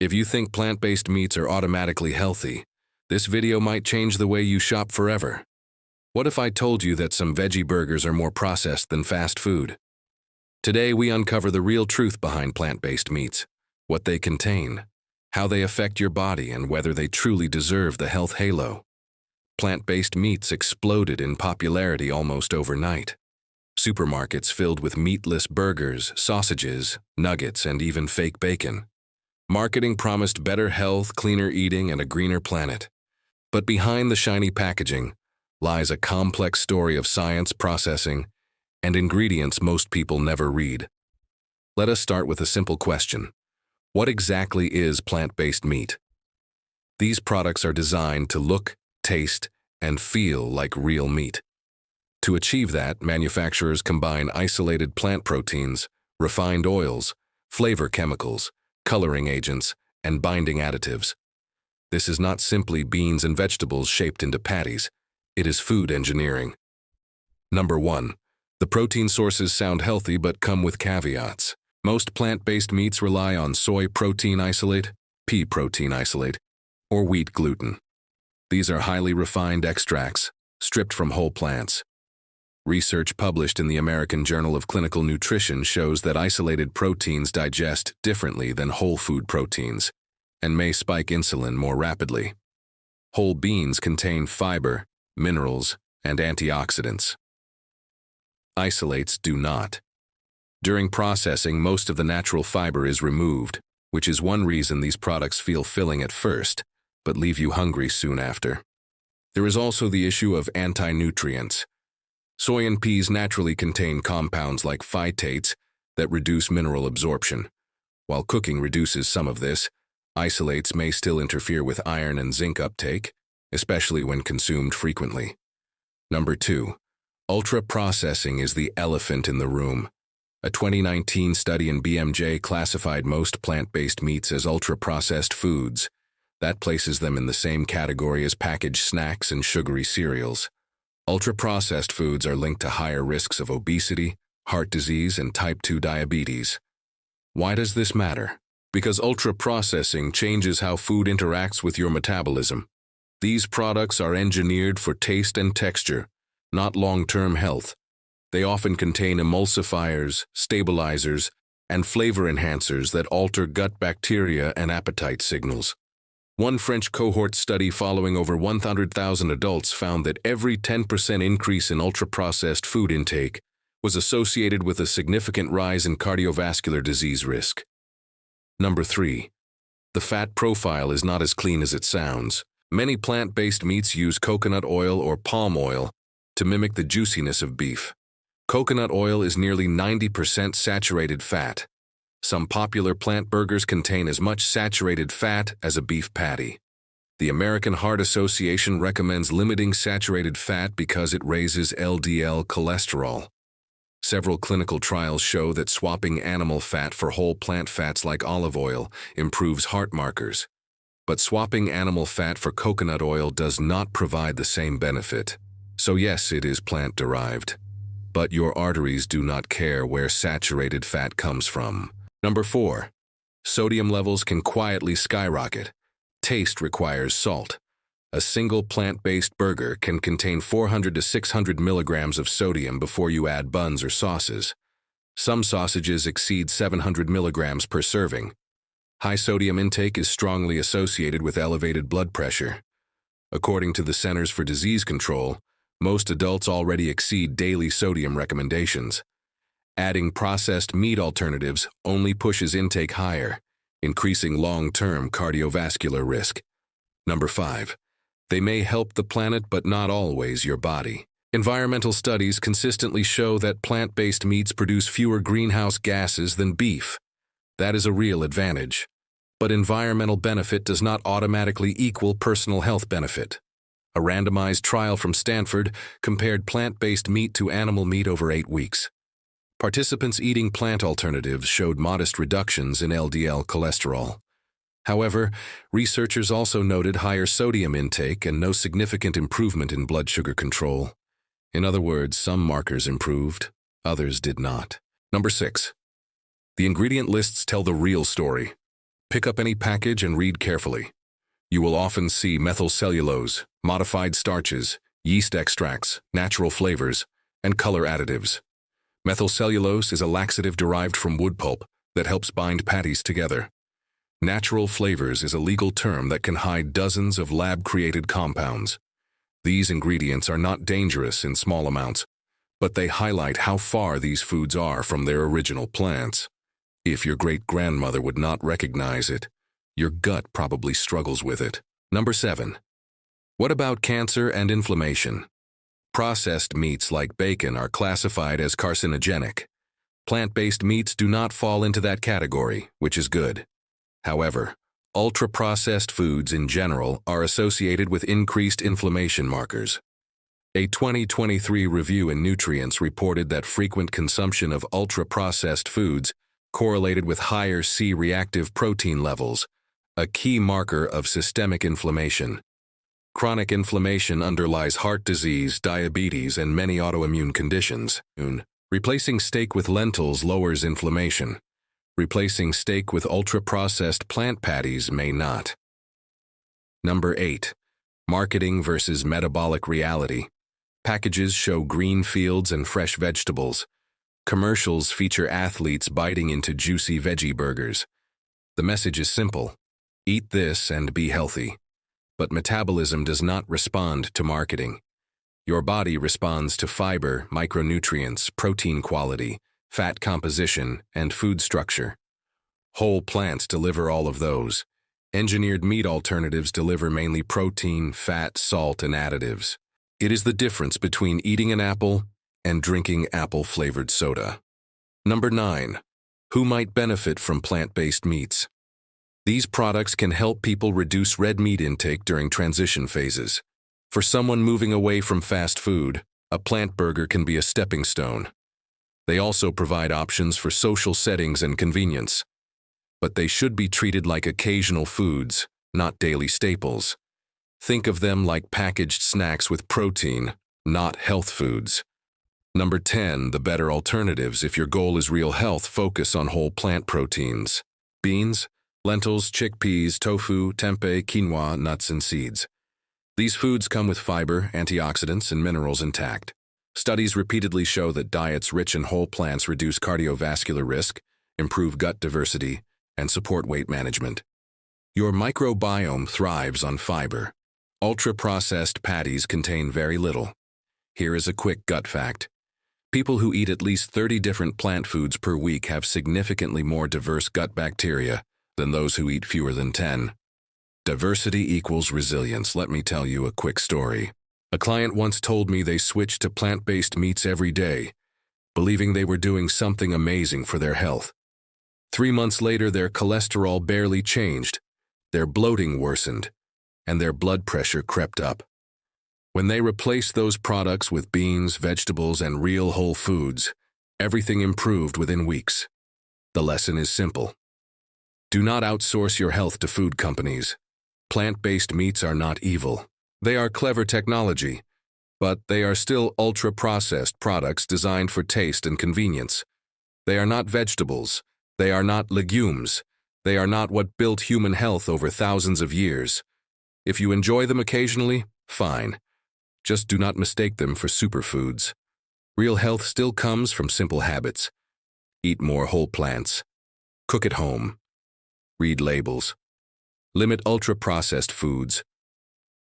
If you think plant-based meats are automatically healthy, this video might change the way you shop forever. What if I told you that some veggie burgers are more processed than fast food? Today we uncover the real truth behind plant-based meats, what they contain, how they affect your body, and whether they truly deserve the health halo. Plant-based meats exploded in popularity almost overnight. Supermarkets filled with meatless burgers, sausages, nuggets, and even fake bacon. Marketing promised better health, cleaner eating, and a greener planet. But behind the shiny packaging lies a complex story of science, processing, and ingredients most people never read. Let us start with a simple question. What exactly is plant-based meat? These products are designed to look, taste, and feel like real meat. To achieve that, manufacturers combine isolated plant proteins, refined oils, flavor chemicals, coloring agents, and binding additives. This is not simply beans and vegetables shaped into patties. It is food engineering. Number 1. The protein sources sound healthy but come with caveats. Most plant-based meats rely on soy protein isolate, pea protein isolate, or wheat gluten. These are highly refined extracts, stripped from whole plants. Research published in the American Journal of Clinical Nutrition shows that isolated proteins digest differently than whole food proteins and may spike insulin more rapidly. Whole beans contain fiber, minerals, and antioxidants. Isolates do not. During processing, most of the natural fiber is removed, which is one reason these products feel filling at first, but leave you hungry soon after. There is also the issue of anti-nutrients. Soy and peas naturally contain compounds like phytates that reduce mineral absorption. While cooking reduces some of this, isolates may still interfere with iron and zinc uptake, especially when consumed frequently. Number 2. Ultra-processing is the elephant in the room. A 2019 study in BMJ classified most plant-based meats as ultra-processed foods. That places them in the same category as packaged snacks and sugary cereals. Ultra-processed foods are linked to higher risks of obesity, heart disease, and type 2 diabetes. Why does this matter? Because ultra-processing changes how food interacts with your metabolism. These products are engineered for taste and texture, not long-term health. They often contain emulsifiers, stabilizers, and flavor enhancers that alter gut bacteria and appetite signals. One French cohort study following over 100,000 adults found that every 10% increase in ultra-processed food intake was associated with a significant rise in cardiovascular disease risk. Number 3. The fat profile is not as clean as it sounds. Many plant-based meats use coconut oil or palm oil to mimic the juiciness of beef. Coconut oil is nearly 90% saturated fat. Some popular plant burgers contain as much saturated fat as a beef patty. The American Heart Association recommends limiting saturated fat because it raises LDL cholesterol. Several clinical trials show that swapping animal fat for whole plant fats like olive oil improves heart markers. But swapping animal fat for coconut oil does not provide the same benefit. So yes, it is plant-derived. But your arteries do not care where saturated fat comes from. Number 4. Sodium levels can quietly skyrocket. Taste requires salt. A single plant-based burger can contain 400 to 600 milligrams of sodium before you add buns or sauces. Some sausages exceed 700 milligrams per serving. High sodium intake is strongly associated with elevated blood pressure. According to the Centers for Disease Control, most adults already exceed daily sodium recommendations. Adding processed meat alternatives only pushes intake higher, increasing long-term cardiovascular risk. Number 5. They may help the planet but not always your body. Environmental studies consistently show that plant-based meats produce fewer greenhouse gases than beef. That is a real advantage. But environmental benefit does not automatically equal personal health benefit. A randomized trial from Stanford compared plant-based meat to animal meat over 8 weeks. Participants eating plant alternatives showed modest reductions in LDL cholesterol. However, researchers also noted higher sodium intake and no significant improvement in blood sugar control. In other words, some markers improved, others did not. Number 6. The ingredient lists tell the real story. Pick up any package and read carefully. You will often see methylcellulose, modified starches, yeast extracts, natural flavors, and color additives. Methylcellulose is a laxative derived from wood pulp that helps bind patties together. Natural flavors is a legal term that can hide dozens of lab-created compounds. These ingredients are not dangerous in small amounts, but they highlight how far these foods are from their original plants. If your great-grandmother would not recognize it, your gut probably struggles with it. Number 7. What about cancer and inflammation? Processed meats like bacon are classified as carcinogenic. Plant-based meats do not fall into that category, which is good. However, ultra-processed foods in general are associated with increased inflammation markers. A 2023 review in Nutrients reported that frequent consumption of ultra-processed foods correlated with higher C-reactive protein levels, a key marker of systemic inflammation. Chronic inflammation underlies heart disease, diabetes, and many autoimmune conditions. Replacing steak with lentils lowers inflammation. Replacing steak with ultra-processed plant patties may not. Number 8. Marketing versus metabolic reality. Packages show green fields and fresh vegetables. Commercials feature athletes biting into juicy veggie burgers. The message is simple: eat this and be healthy. But metabolism does not respond to marketing. Your body responds to fiber, micronutrients, protein quality, fat composition, and food structure. Whole plants deliver all of those. Engineered meat alternatives deliver mainly protein, fat, salt, and additives. It is the difference between eating an apple and drinking apple-flavored soda. Number 9. Who might benefit from plant-based meats? These products can help people reduce red meat intake during transition phases. For someone moving away from fast food, a plant burger can be a stepping stone. They also provide options for social settings and convenience. But they should be treated like occasional foods, not daily staples. Think of them like packaged snacks with protein, not health foods. Number 10. The better alternatives. If your goal is real health, focus on whole plant proteins. Beans, lentils, chickpeas, tofu, tempeh, quinoa, nuts, and seeds. These foods come with fiber, antioxidants, and minerals intact. Studies repeatedly show that diets rich in whole plants reduce cardiovascular risk, improve gut diversity, and support weight management. Your microbiome thrives on fiber. Ultra-processed patties contain very little. Here is a quick gut fact. People who eat at least 30 different plant foods per week have significantly more diverse gut bacteria than those who eat fewer than 10. Diversity equals resilience. Let me tell you a quick story. A client once told me they switched to plant-based meats every day, believing they were doing something amazing for their health. 3 months later, their cholesterol barely changed, their bloating worsened, and their blood pressure crept up. When they replaced those products with beans, vegetables, and real whole foods, everything improved within weeks. The lesson is simple. Do not outsource your health to food companies. Plant-based meats are not evil. They are clever technology, but they are still ultra-processed products designed for taste and convenience. They are not vegetables. They are not legumes. They are not what built human health over thousands of years. If you enjoy them occasionally, fine. Just do not mistake them for superfoods. Real health still comes from simple habits. Eat more whole plants. Cook at home. Read labels. Limit ultra-processed foods.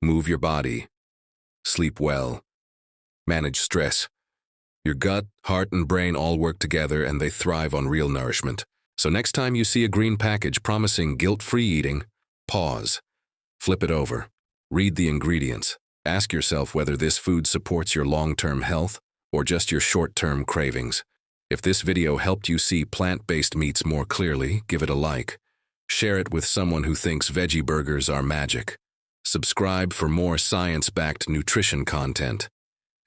Move your body. Sleep well. Manage stress. Your gut, heart, and brain all work together and they thrive on real nourishment. So next time you see a green package promising guilt-free eating, pause. Flip it over. Read the ingredients. Ask yourself whether this food supports your long-term health or just your short-term cravings. If this video helped you see plant-based meats more clearly, give it a like. Share it with someone who thinks veggie burgers are magic. Subscribe for more science-backed nutrition content.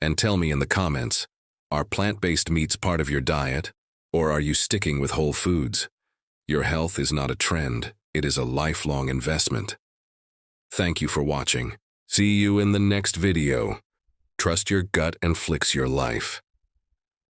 And tell me in the comments, are plant-based meats part of your diet, or are you sticking with whole foods? Your health is not a trend, it is a lifelong investment. Thank you for watching. See you in the next video. Trust your gut and fix your life.